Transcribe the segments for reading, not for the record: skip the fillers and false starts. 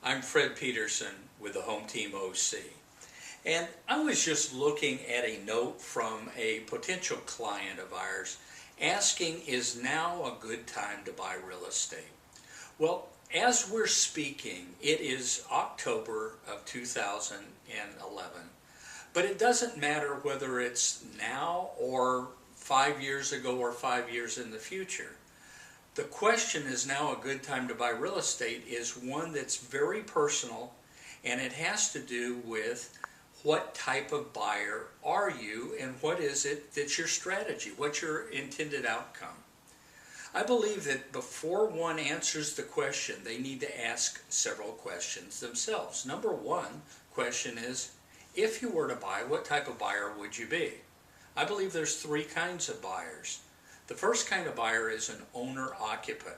I'm Fred Peterson with the Home Team OC. And I was just looking at a note from a potential client of ours asking, is now a good time to buy real estate? Well, as we're speaking, it is October of 2011. But it doesn't matter whether it's now or 5 years ago or 5 years in the future. The question, is now a good time to buy real estate, is one that's very personal, and it has to do with what type of buyer are you and what is it that's your strategy, what's your intended outcome. I believe that before one answers the question, they need to ask several questions themselves. Number one question is, if you were to buy, what type of buyer would you be? I believe there's three kinds of buyers. The first kind of buyer is an owner occupant.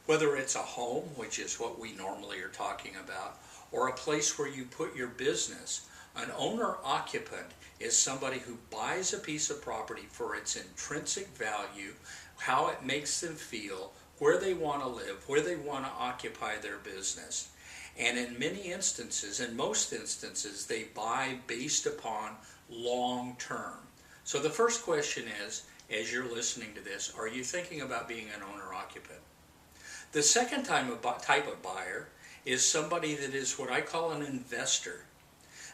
Whether it's a home, which is what we normally are talking about, or a place where you put your business, an owner occupant is somebody who buys a piece of property for its intrinsic value, how it makes them feel, where they want to live, where they want to occupy their business. And in many instances, in most instances, they buy based upon long term. So the first question is, as you're listening to this, are you thinking about being an owner occupant? The second type of buyer is somebody that is what I call an investor.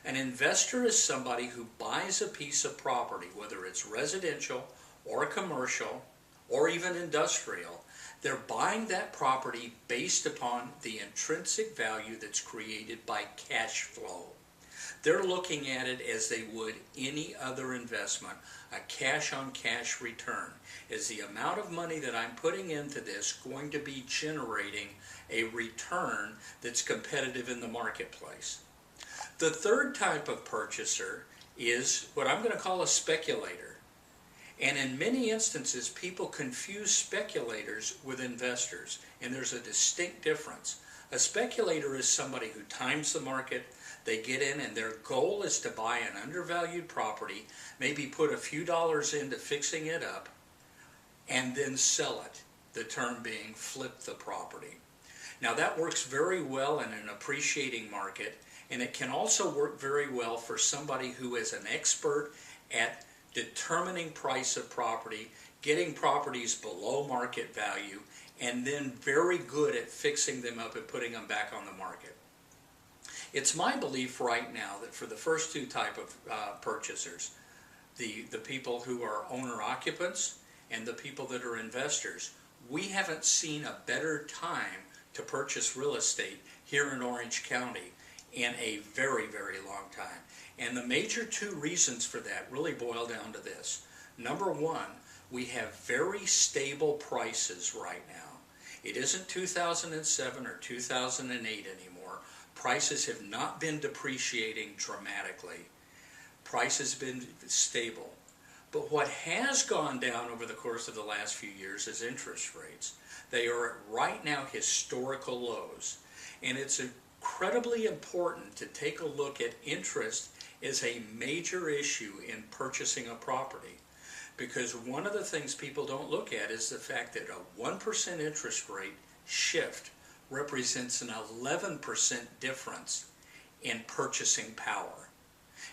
An investor is somebody who buys a piece of property, whether it's residential or commercial or even industrial. They're buying that property based upon the intrinsic value that's created by cash flow. They're looking at it as they would any other investment, a cash-on-cash return. Is the amount of money that I'm putting into this going to be generating a return that's competitive in the marketplace? The third type of purchaser is what I'm going to call a speculator. And in many instances, people confuse speculators with investors, and there's a distinct difference. A speculator is somebody who times the market. They get in and their goal is to buy an undervalued property, maybe put a few dollars into fixing it up, and then sell it, the term being flip the property. Now that works very well in an appreciating market, and it can also work very well for somebody who is an expert at determining price of property, getting properties below market value, and then very good at fixing them up and putting them back on the market. It's my belief right now that for the first two type of purchasers, the people who are owner occupants and the people that are investors, we haven't seen a better time to purchase real estate here in Orange County in a very, very long time. And the major two reasons for that really boil down to this. Number one, we have very stable prices right now. It isn't 2007 or 2008 anymore. Prices have not been depreciating dramatically. Prices have been stable. But what has gone down over the course of the last few years is interest rates. They are at right now historical lows. And it's incredibly important to take a look at interest as a major issue in purchasing a property. Because one of the things people don't look at is the fact that a 1% interest rate shift represents an 11% difference in purchasing power.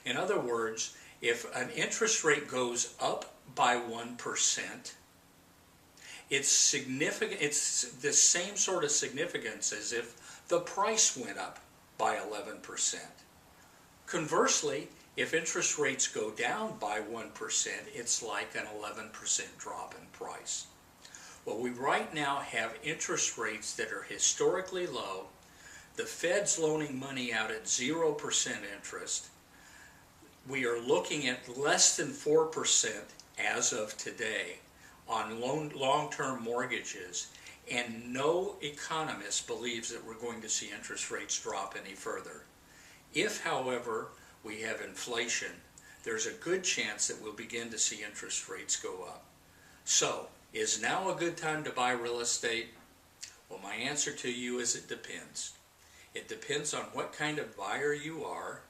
In other words, if an interest rate goes up by 1%, it's significant. It's the same sort of significance as if the price went up by 11%. Conversely, if interest rates go down by 1%, it's like an 11% drop in price. Well, we right now have interest rates that are historically low. The Fed's loaning money out at 0% interest. We are looking at less than 4% as of today on long-term mortgages, and no economist believes that we're going to see interest rates drop any further. If, however, we have inflation, there's a good chance that we'll begin to see interest rates go up. So, is now a good time to buy real estate? Well, my answer to you is it depends. It depends on what kind of buyer you are,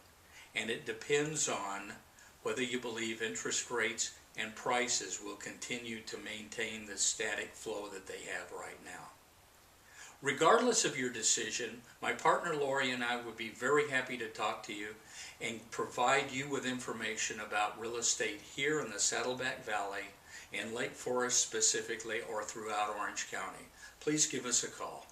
and it depends on whether you believe interest rates and prices will continue to maintain the static flow that they have right now. regardless of your decision, my partner Lori and I would be very happy to talk to you and provide you with information about real estate here in the Saddleback Valley, in Lake Forest specifically, or throughout Orange County. Please give us a call.